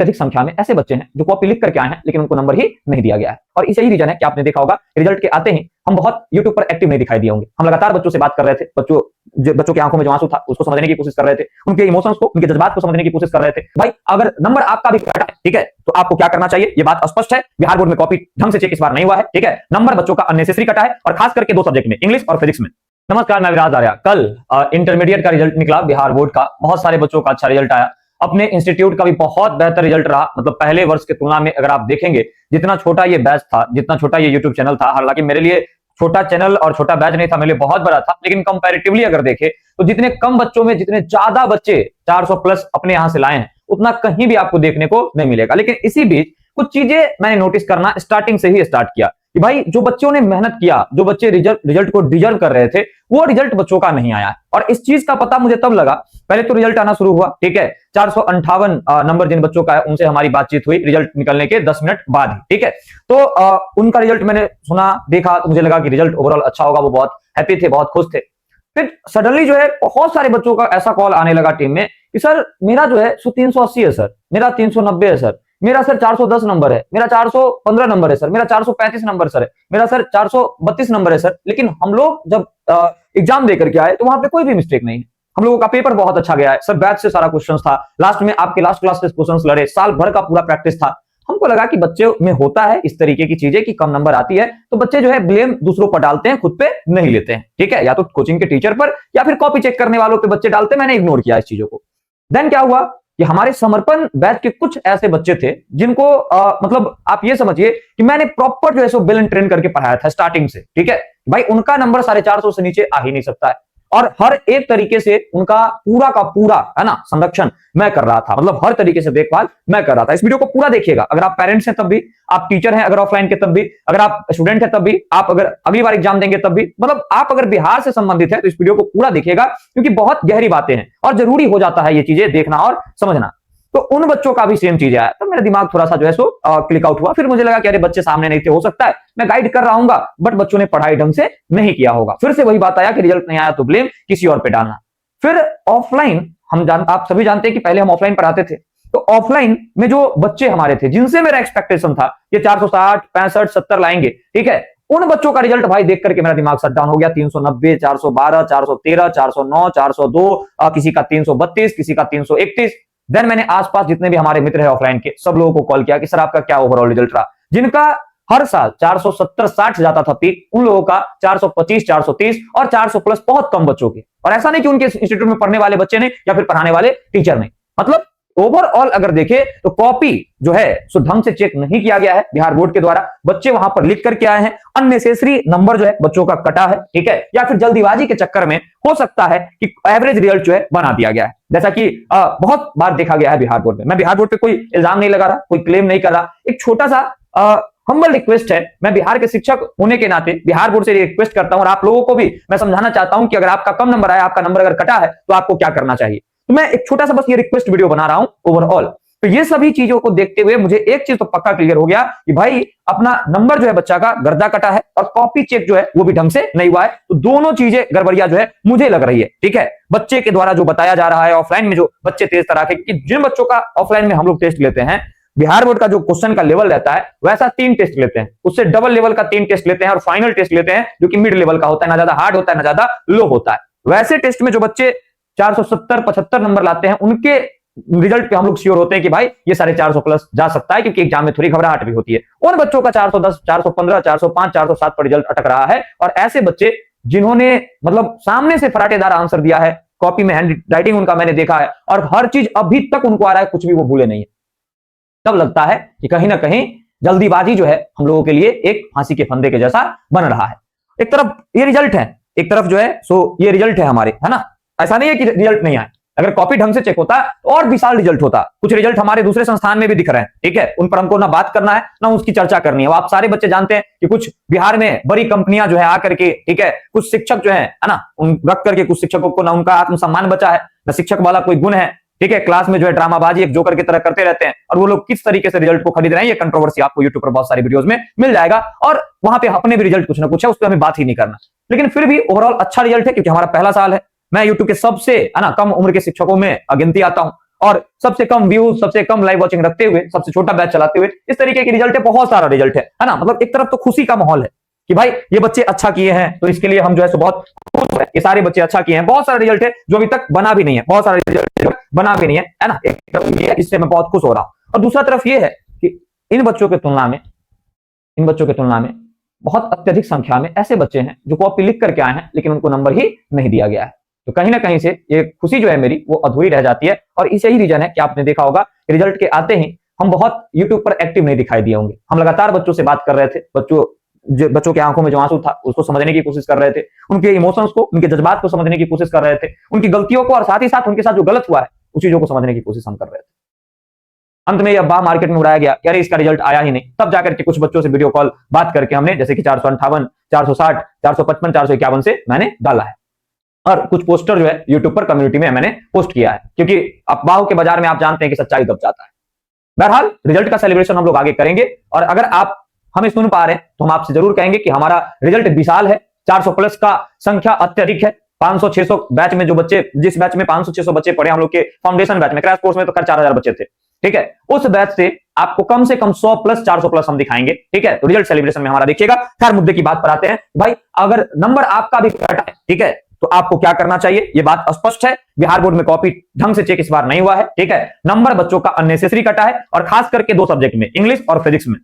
अत्यधिक संख्या में ऐसे बच्चे हैं जो कॉपी लिख करके आए हैं लेकिन उनको नंबर ही नहीं दिया गया है। और इसे ही रीजन है कि आपने देखा होगा रिजल्ट के आते ही हम बहुत यूट्यूब पर एक्टिव नहीं दिखाई दिए होंगे। हम लगातार बच्चों से बात कर रहे थे, बच्चों की आंखों में जो आंसू था उसको समझने की कोशिश कर रहे थे, उनके इमोशंस को, उनके जज्बात को समझने की कोशिश कर रहे थे। भाई अगर नंबर आपका भी कटा है, ठीक है, तो आपको क्या करना चाहिए, ये बात स्पष्ट है। बिहार बोर्ड में कॉपी ढंग से चेक इस बार नहीं हुआ है, ठीक है। नंबर बच्चों का अननेसेसरी कटा है और खास करके 2 सब्जेक्ट में, इंग्लिश और फिजिक्स में। नमस्कार, मैं विराज आर्या। कल इंटरमीडिएट का रिजल्ट निकला बिहार बोर्ड का, बहुत सारे बच्चों का अच्छा रिजल्ट आया। अपने इंस्टीट्यूट का भी बहुत बेहतर रिजल्ट रहा, मतलब पहले वर्ष की तुलना में अगर आप देखेंगे, जितना छोटा ये बैच था, जितना छोटा ये यूट्यूब चैनल था, हालांकि मेरे लिए छोटा चैनल और छोटा बैच नहीं था, मेरे लिए बहुत बड़ा था, लेकिन कंपैरेटिवली अगर देखें तो जितने कम बच्चों में जितने ज्यादा बच्चे 400 प्लस अपने यहां से लाए हैं, उतना कहीं भी आपको देखने को नहीं मिलेगा। लेकिन इसी बीच कुछ चीजें मैंने नोटिस करना स्टार्टिंग से ही स्टार्ट किया कि भाई जो बच्चों ने मेहनत किया, जो बच्चे रिजल्ट को डिजर्व कर रहे थे, वो रिजल्ट बच्चों का नहीं आया। और इस चीज का पता मुझे तब लगा, पहले तो रिजल्ट आना शुरू हुआ, ठीक है, 458 नंबर जिन बच्चों का है उनसे हमारी बातचीत हुई रिजल्ट निकलने के 10 मिनट बाद ही, ठीक है। तो उनका रिजल्ट मैंने सुना, देखा, तो मुझे लगा कि रिजल्ट ओवरऑल अच्छा होगा, वो बहुत हैप्पी थे, बहुत खुश थे। फिर सडनली जो है बहुत सारे बच्चों का ऐसा कॉल आने लगा टीम में कि सर मेरा जो है 380 है सर, मेरा 390 है सर, मेरा सर 410 नंबर है, मेरा 415 नंबर है सर, मेरा 435 नंबर सर है, मेरा सर 432 नंबर है सर। लेकिन हम लोग जब एग्जाम देकर के आए तो वहां पे कोई भी मिस्टेक नहीं है, हम लोगों का पेपर बहुत अच्छा गया है सर, बैच से सारा क्वेश्चन था, लास्ट में आपके लास्ट क्लास से क्वेश्चन लड़े, साल भर का पूरा प्रैक्टिस था। हमको लगा कि बच्चे में होता है इस तरीके की चीजें कि कम नंबर आती है तो बच्चे जो है ब्लेम दूसरों पर डालते हैं, खुद पे नहीं लेते हैं, ठीक है, या तो कोचिंग के टीचर पर या फिर कॉपी चेक करने वालों पे बच्चे डालते हैं। मैंने इग्नोर किया इस चीजों को। देन क्या हुआ कि हमारे समर्पण बैच के कुछ ऐसे बच्चे थे जिनको मतलब आप ये समझिए कि मैंने प्रॉपर जो है सो बिल एंड ट्रेन करके पढ़ाया था स्टार्टिंग से, ठीक है। भाई उनका नंबर 450 से नीचे आ ही नहीं सकता है और हर एक तरीके से उनका पूरा का पूरा है ना संरक्षण मैं कर रहा था, मतलब हर तरीके से देखभाल मैं कर रहा था। इस वीडियो को पूरा देखिएगा, अगर आप पेरेंट्स हैं तब भी, आप टीचर हैं अगर ऑफलाइन के तब भी, अगर आप स्टूडेंट हैं तब भी, आप अगर अगली बार एग्जाम देंगे तब भी, मतलब आप अगर बिहार से संबंधित है तो इस वीडियो को पूरा देखिएगा क्योंकि बहुत गहरी बातें हैं और जरूरी हो जाता है ये चीजें देखना और समझना। तो उन बच्चों का भी सेम चीज आया तो मेरा दिमाग थोड़ा सा जो है सो क्लिक आउट हुआ। फिर मुझे लगा कि अरे बच्चे सामने नहीं थे, हो सकता है मैं गाइड कर रहा हूँ बट बच्चों ने पढ़ाई ढंग से नहीं किया होगा। फिर से वही बात आया कि रिजल्ट नहीं आया तो ब्लेम किसी और पे डालना। फिर ऑफलाइन आप सभी जानते हैं कि पहले हम ऑफलाइन पढ़ाते थे, तो ऑफलाइन में जो बच्चे हमारे थे जिनसे मेरा एक्सपेक्टेशन था ये 460 65 70 लाएंगे, ठीक है, उन बच्चों का रिजल्ट भाई देख करके मेरा दिमाग शट डाउन हो गया। 390, 412, 413, 409, 402, किसी का 332, किसी का 331। देन मैंने आसपास जितने भी हमारे मित्र हैं ऑफलाइन के सब लोगों को कॉल किया कि सर आपका क्या ओवरऑल रिजल्ट रहा। जिनका हर साल 470-60 जाता था पीक, उन लोगों का 425, 430 और 400 प्लस बहुत कम बच्चों के। और ऐसा नहीं कि उनके इंस्टीट्यूट में पढ़ने वाले बच्चे ने या फिर पढ़ाने वाले टीचर ने, मतलब ओवरऑल अगर देखें तो कॉपी जो है सो ढंग से चेक नहीं किया गया है बिहार बोर्ड के द्वारा। बच्चे वहां पर लिख करके आए हैं, अननेसेसरी नंबर जो है बच्चों का कटा है, ठीक है, या फिर जल्दीबाजी के चक्कर में हो सकता है कि एवरेज रिजल्ट जो है बना दिया गया है, जैसा कि बहुत बार देखा गया है बिहार बोर्ड में। मैं बिहार बोर्ड पे कोई इल्जाम नहीं लगा रहा, कोई क्लेम नहीं कर रहा, एक छोटा सा हम्बल रिक्वेस्ट है। मैं बिहार के शिक्षक होने के नाते बिहार बोर्ड से रिक्वेस्ट करता हूं और आप लोगों को भी मैं समझाना चाहता हूं कि अगर आपका कम नंबर आया, आपका नंबर अगर कटा है तो आपको क्या करना चाहिए। तो मैं एक छोटा सा बस ये रिक्वेस्ट वीडियो बना रहा हूं ओवरऑल। तो ये सभी चीजों को देखते हुए मुझे एक चीज तो पक्का क्लियर हो गया कि भाई अपना नंबर जो है बच्चा का गर्दा कटा है और कॉपी चेक जो है वो भी ढंग से नहीं हुआ है। तो दोनों चीजें गड़बड़िया जो है मुझे लग रही है, ठीक है। बच्चे के द्वारा जो बताया जा रहा है ऑफलाइन में जो बच्चे तेज तरह के, कि जिन बच्चों का ऑफलाइन में हम लोग टेस्ट लेते हैं, बिहार बोर्ड का जो क्वेश्चन का लेवल रहता है वैसा 3 टेस्ट लेते हैं, उससे डबल लेवल का 3 टेस्ट लेते हैं और फाइनल टेस्ट लेते हैं जो कि मिड लेवल का होता है, ना ज्यादा हार्ड होता है ना ज्यादा लो होता है। वैसे टेस्ट में जो बच्चे 470-75 नंबर लाते हैं उनके रिजल्ट पे हम लोग श्योर होते हैं कि भाई ये 450 प्लस जा सकता है, क्योंकि एग्जाम में थोड़ी घबराहट भी होती है। उन बच्चों का 410, 415, 405, 407 पर रिजल्ट अटक रहा है और ऐसे बच्चे जिन्होंने मतलब सामने से फराटेदार आंसर दिया है, कॉपी में हैंड राइटिंग उनका मैंने देखा है और हर चीज अभी तक उनको आ रहा है, कुछ भी वो भूले नहीं है, तब लगता है कि कहीं ना कहीं जल्दीबाजी जो है हम लोगों के लिए एक फांसी के फंदे के जैसा बन रहा है। एक तरफ ये रिजल्ट है, एक तरफ जो है सो ये रिजल्ट है हमारे, है ना। ऐसा नहीं है कि रिजल्ट नहीं आए, अगर कॉपी ढंग से चेक होता तो और विशाल रिजल्ट होता। कुछ रिजल्ट हमारे दूसरे संस्थान में भी दिख रहे हैं, ठीक है, उन पर हमको ना बात करना है ना उसकी चर्चा करनी है। आप सारे बच्चे जानते हैं कि कुछ बिहार में बड़ी कंपनियां जो है आकर के, ठीक है, कुछ शिक्षक जो है ना उन रख करके कुछ शिक्षकों को ना उनका आत्मसम्मान बचा है, ना शिक्षक वाला कोई गुण है, ठीक है। क्लास में जो है ड्रामाबाजी एक जोकर की तरह करते रहते हैं और वो लोग किस तरीके से रिजल्ट को खरीद रहे हैं ये कंट्रोवर्सी आपको यूट्यूब पर बहुत सारी वीडियोस में मिल जाएगा और वहां पे अपने भी रिजल्ट कुछ ना कुछ है, उस पर हमें बात ही नहीं करना। लेकिन फिर भी ओवरऑल अच्छा रिजल्ट है क्योंकि हमारा पहला साल है। मैं यूट्यूब के सबसे है ना कम उम्र के शिक्षकों में गिनती आता हूं और सबसे कम व्यूज, सबसे कम लाइव वॉचिंग रखते हुए, सबसे छोटा बैच चलाते हुए, इस तरीके की रिजल्ट है, बहुत सारा रिजल्ट है ना। मतलब एक तरफ तो खुशी का माहौल है कि भाई ये बच्चे अच्छा किए हैं, तो इसके लिए हम जो है सो बहुत खुश है, ये सारे बच्चे अच्छा किए हैं। बहुत सारा रिजल्ट है जो अभी तक बना भी नहीं है, बहुत सारा रिजल्ट बना भी नहीं है ना। एक तरफ ये है, इससे मैं बहुत खुश हो रहा हूं। और दूसरा तरफ ये है कि इन बच्चों की तुलना में बहुत अत्यधिक संख्या में ऐसे बच्चे हैं जो कॉपी लिख करके आए हैं, लेकिन उनको नंबर ही नहीं दिया गया है। तो कहीं ना कहीं से ये खुशी जो है मेरी, वो अधूरी रह जाती है। और इसे ही रीजन है कि आपने देखा होगा रिजल्ट के आते ही हम बहुत यूट्यूब पर एक्टिव नहीं दिखाई दिए होंगे। हम लगातार बच्चों से बात कर रहे थे, बच्चों के आंखों में जो आंसू था उसको समझने की कोशिश कर रहे थे, उनके इमोशंस को, उनके जज्बात को समझने की कोशिश कर रहे थे, उनकी गलतियों को और साथ ही साथ उनके साथ जो गलत हुआ है उस चीजों को समझने की कोशिश हम कर रहे थे। अंत में यह अफवाह मार्केट में उड़ाया गया कि अरे इसका रिजल्ट आया ही नहीं। तब जाकर के कुछ बच्चों से वीडियो कॉल बात करके हमने, जैसे कि 458, 460, 455, 451 से मैंने डाला है, और कुछ पोस्टर जो है यूट्यूब पर कम्युनिटी में मैंने पोस्ट किया है, क्योंकि अफवाहों के बाजार में आप जानते हैं कि सच्चाई दब जाता है। बहरहाल रिजल्ट का सेलिब्रेशन हम लोग आगे करेंगे, और अगर आप हमें सुन पा रहे हैं तो हम आपसे जरूर कहेंगे कि हमारा रिजल्ट विशाल है, 400 प्लस का संख्या अत्यधिक है। 500-600 बैच में जो बच्चे, जिस बैच में 500-600 बच्चे पढ़े हम लोग के फाउंडेशन बैच में, क्रैश कोर्स में तो 4000 बच्चे थे, ठीक है, उस बैच से आपको कम से कम 100 प्लस 400 प्लस हम दिखाएंगे, ठीक है। तो रिजल्ट सेलिब्रेशन में हमारा देखिएगा। खैर मुद्दे की बात पर आते हैं। भाई अगर नंबर आपका भी कटा है, ठीक है, तो आपको क्या करना चाहिए, ये बात स्पष्ट है। बिहार बोर्ड में कॉपी ढंग से चेक इस बार नहीं हुआ है, ठीक है। नंबर बच्चों का अननेसेसरी कटा है, और खास करके 2 सब्जेक्ट में, इंग्लिश और फिजिक्स में।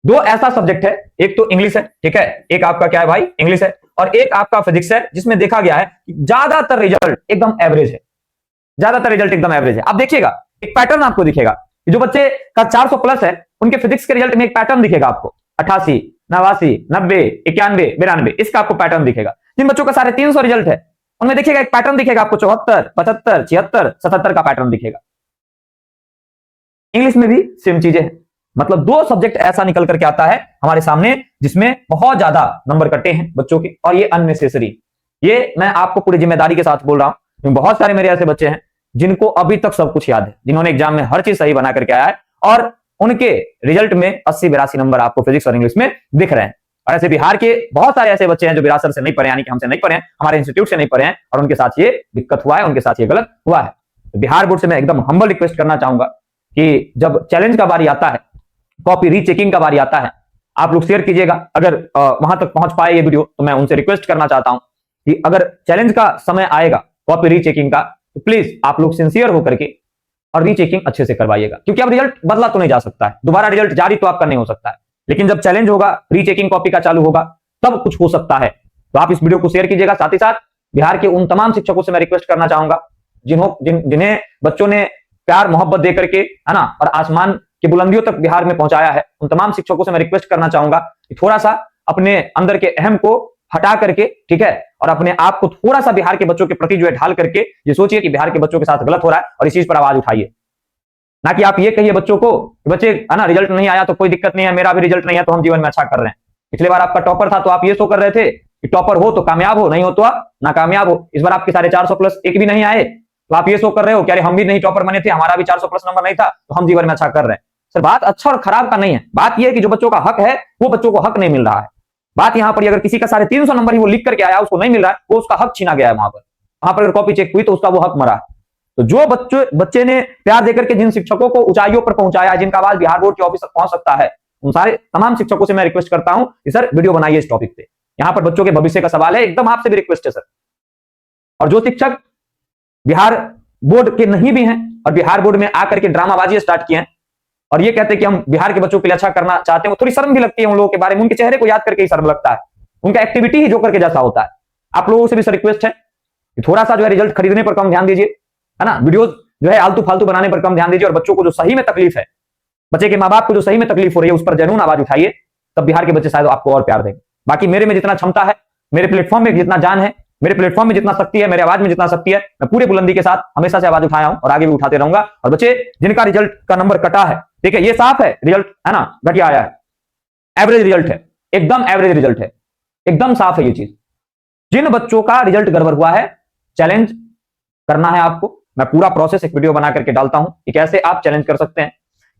2 ऐसा सब्जेक्ट है, एक तो इंग्लिश है, ठीक है, एक आपका क्या है भाई, इंग्लिश है, और एक आपका फिजिक्स है, जिसमें देखा गया है कि ज्यादातर रिजल्ट एकदम एवरेज है, ज्यादातर रिजल्ट एकदम एवरेज है। आप देखिएगा एक पैटर्न आपको दिखेगा, जो बच्चे का 400 प्लस है उनके फिजिक्स के रिजल्ट में एक पैटर्न दिखेगा आपको, 88, 89, 90, 91, 92, इसका आपको पैटर्न दिखेगा। जिन बच्चों का 350 रिजल्ट है उनमें देखिएगा एक पैटर्न दिखेगा आपको, 74, 75, 76, 77 का पैटर्न दिखेगा। इंग्लिश में भी सेम चीजें हैं। मतलब 2 सब्जेक्ट ऐसा निकल करके आता है हमारे सामने जिसमें बहुत ज्यादा नंबर कटे हैं बच्चों के, और ये अननेसेसरी। ये मैं आपको पूरी जिम्मेदारी के साथ बोल रहा हूं। बहुत सारे मेरे ऐसे बच्चे हैं जिनको अभी तक सब कुछ याद है, जिन्होंने एग्जाम में हर चीज सही बना करके आया है, और उनके रिजल्ट में 80-82 नंबर आपको फिजिक्स और इंग्लिश में दिख रहे हैं। और ऐसे बिहार के बहुत सारे ऐसे बच्चे हैं जो विरासत से नहीं पढ़े, यानी कि हमसे नहीं पढ़े हैं, हमारे इंस्टीट्यूट से नहीं पढ़े हैं, और उनके साथ ये दिक्कत हुआ है, उनके साथ ये गलत हुआ है। तो बिहार बोर्ड से मैं एकदम हम्बल रिक्वेस्ट करना चाहूंगा कि जब चैलेंज का बारी आता है, कॉपी रीचेकिंग का बारी आता है, आप लोग शेयर कीजिएगा। अगर वहां तक पहुंच पाए ये वीडियो, तो मैं उनसे रिक्वेस्ट करना चाहता हूं कि अगर चैलेंज का समय आएगा कॉपी रीचेकिंग का, तो प्लीज आप लोग सिंसियर होकर के और रीचेकिंग अच्छे से करवाइएगा, क्योंकि अब रिजल्ट बदला तो नहीं जा सकता है, दोबारा रिजल्ट जारी तो आपका नहीं हो सकता है, लेकिन जब चैलेंज होगा, रीचेकिंग कॉपी का चालू होगा, तब कुछ हो सकता है। तो आप इस वीडियो को शेयर कीजिएगा। साथ ही साथ बिहार के उन तमाम शिक्षकों से मैं रिक्वेस्ट करना चाहूंगा जिन्हें बच्चों ने प्यार मोहब्बत दे करके, है ना, और आसमान की बुलंदियों तक बिहार में पहुंचाया है, उन तमाम शिक्षकों से मैं रिक्वेस्ट करना चाहूंगा कि थोड़ा सा अपने अंदर के अहम को हटा करके, ठीक है, और अपने आप को थोड़ा सा बिहार के बच्चों के प्रति जो है ढाल करके ये सोचिए कि बिहार के बच्चों के साथ गलत हो रहा है, और इस चीज पर आवाज उठाइए। ना कि आप ये कहिए बच्चों को, बच्चे है ना, रिजल्ट नहीं आया तो कोई दिक्कत नहीं है, मेरा भी रिजल्ट नहीं है तो हम जीवन में अच्छा कर रहे हैं। पिछले बार आपका टॉपर था तो आप ये शो कर रहे थे कि टॉपर हो तो कामयाब हो, नहीं हो तो आप नाकामयाब हो। इस बार आपके 450 प्लस एक भी नहीं आए तो आप ये शो कर रहे हो कि अरे हम भी नहीं टॉपर बने थे, हमारा भी 400 प्लस नंबर नहीं था, तो हम जीवन में अच्छा कर रहे हैं। सर बात अच्छा और खराब का नहीं है, बात यह है कि जो बच्चों का हक है वो बच्चों को हक नहीं मिल रहा है। बात यहां पर अगर किसी का 350 नंबर ही वो लिख करके आया, उसको नहीं मिल रहा है, वो उसका हक छीना गया है। वहां पर अगर कॉपी चेक हुई तो उसका वो हक मरा है। तो जो बच्चे ने प्यार देकर के जिन शिक्षकों को ऊंचाइयों पर पहुंचाया, जिनका आवाज बिहार बोर्ड के ऑफिस तक पहुंच सकता है, उन सारे तमाम शिक्षकों से मैं रिक्वेस्ट करता हूं कि सर वीडियो बनाइए इस टॉपिक पे। यहां पर बच्चों के भविष्य का सवाल है, एकदम आपसे भी रिक्वेस्ट है सर। और जो शिक्षक बिहार बोर्ड के नहीं भी हैं और बिहार बोर्ड में आकर के ड्रामाबाजी स्टार्ट किए हैं और ये कहते हैं कि हम बिहार के बच्चों के लिए अच्छा करना चाहते हैं, वो थोड़ी शर्म भी लगती है उन लोगों के बारे में, उनके चेहरे को याद करके ही शर्म लगता है। उनका एक्टिविटी ही जोकर के जैसा होता है। आप लोगों से भी सर रिक्वेस्ट है कि थोड़ा सा जो है रिजल्ट खरीदने पर कम ध्यान दीजिए, है ना, वीडियोस जो है आलतू फालतू बनाने पर कम ध्यान दीजिए, और बच्चों को जो सही में तकलीफ है, बच्चे के माँ बाप को जो सही में तकलीफ हो रही है, उस पर जरूर आवाज उठाइए, तब बिहार के बच्चे शायद आपको और प्यार देंगे। बाकी मेरे में जितना क्षमता है, मेरे प्लेटफॉर्म में जितना जान है, मेरे प्लेटफॉर्म में जितना शक्ति है, मेरे आवाज में जितना शक्ति है, मैं पूरे बुलंदी के साथ हमेशा से आवाज उठाया हूं और आगे भी उठाते रहूंगा। और बच्चे जिनका रिजल्ट का नंबर कटा है, ठीक है, ये साफ है रिजल्ट, है ना, घटिया आया है, एवरेज रिजल्ट है, एकदम एवरेज रिजल्ट है, एकदम साफ है ये चीज। जिन बच्चों का रिजल्ट गड़बड़ हुआ है, चैलेंज करना है आपको। मैं पूरा प्रोसेस एक वीडियो बना करके डालता हूं कि कैसे आप चैलेंज कर सकते हैं,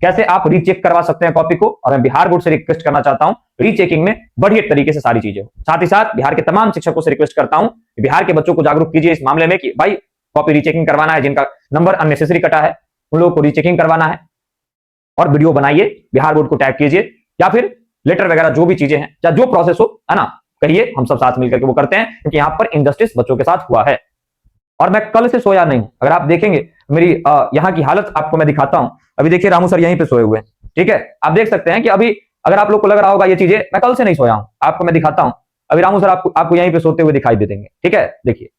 कैसे आप रीचेक करवा सकते हैं कॉपी को। और मैं बिहार बोर्ड से रिक्वेस्ट करना चाहता हूं रीचेकिंग में बढ़िया तरीके से सारी चीजें हो। साथ ही साथ बिहार के तमाम शिक्षकों से रिक्वेस्ट करता हूं कि बिहार के बच्चों को जागरूक कीजिए इस मामले में कि भाई कॉपी रीचेकिंग करवाना है, जिनका नंबर अननेसेसरी कटा है, उन लोगों को रीचेकिंग करवाना है और वीडियो बनाइए, बिहार बोर्ड को टैग कीजिए, या फिर लेटर वगैरह जो भी चीजें हैं, चाहे जो प्रोसेस हो, है ना, कहिए, हम सब साथ मिलकर के वो करते हैं, क्योंकि यहाँ पर इनजस्टिस बच्चों के साथ हुआ है। और मैं कल से सोया नहीं हूं। अगर आप देखेंगे मेरी यहाँ की हालत आपको मैं दिखाता हूं। अभी देखिए रामू सर यहीं पे सोए हुए हैं, ठीक है, आप देख सकते हैं कि अभी अगर आप लोग को लग रहा होगा ये चीजें, मैं कल से नहीं सोया हूं, आपको मैं दिखाता हूं। अभी रामू सर आपको यहीं पे सोते हुए दिखाई दे देंगे, ठीक है। देखिए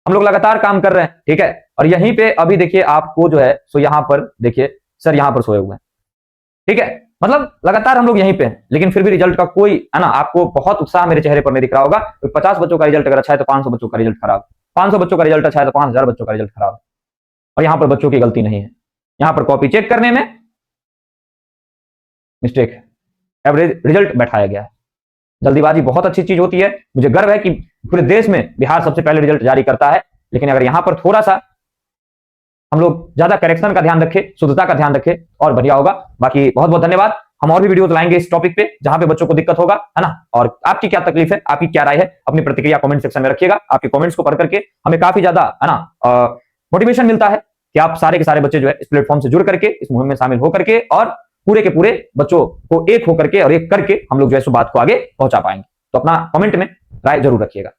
हम लोग लगातार काम कर रहे हैं, ठीक है, और यहीं पे अभी देखिए आपको जो है सो यहाँ पर देखिए सर यहाँ पर सोए हुए हैं, ठीक है, मतलब लगातार हम लोग यहीं पे हैं, लेकिन फिर भी रिजल्ट का कोई, है ना, आपको बहुत उत्साह मेरे चेहरे पर नहीं दिख रहा होगा। 50 बच्चों का रिजल्ट अगर अच्छा है तो 500 बच्चों का रिजल्ट खराब, 500 बच्चों का रिजल्ट अच्छा है तो 5000 बच्चों का रिजल्ट खराब। और यहाँ पर बच्चों की गलती नहीं है, यहाँ पर कॉपी चेक करने में मिस्टेक है, एवरेज रिजल्ट बैठाया गया है। जल्दीबाजी बहुत अच्छी चीज होती है, मुझे गर्व है कि पूरे देश में बिहार सबसे पहले रिजल्ट जारी करता है, लेकिन अगर यहाँ पर थोड़ा सा हम लोग ज्यादा करेक्शन का ध्यान रखें, शुद्धता का ध्यान रखें, और बढ़िया होगा। बाकी बहुत बहुत धन्यवाद। हम और भी वीडियोस लाएंगे इस टॉपिक पे जहां पे बच्चों को दिक्कत होगा, है ना। और आपकी क्या तकलीफ है, आपकी क्या राय है, अपनी प्रतिक्रिया कमेंट सेक्शन में रखिएगा। आपके कमेंट्स को पढ़ करके हमें काफी ज्यादा, है ना, मोटिवेशन मिलता है कि आप सारे के सारे बच्चे जो है इस प्लेटफॉर्म से जुड़ करके इस मुहिम में शामिल होकर के और पूरे के पूरे बच्चों को एक होकर के और एक करके हम लोग जो है सो बात को आगे पहुंचा पाएंगे। तो अपना कमेंट में राय जरूर रखिएगा।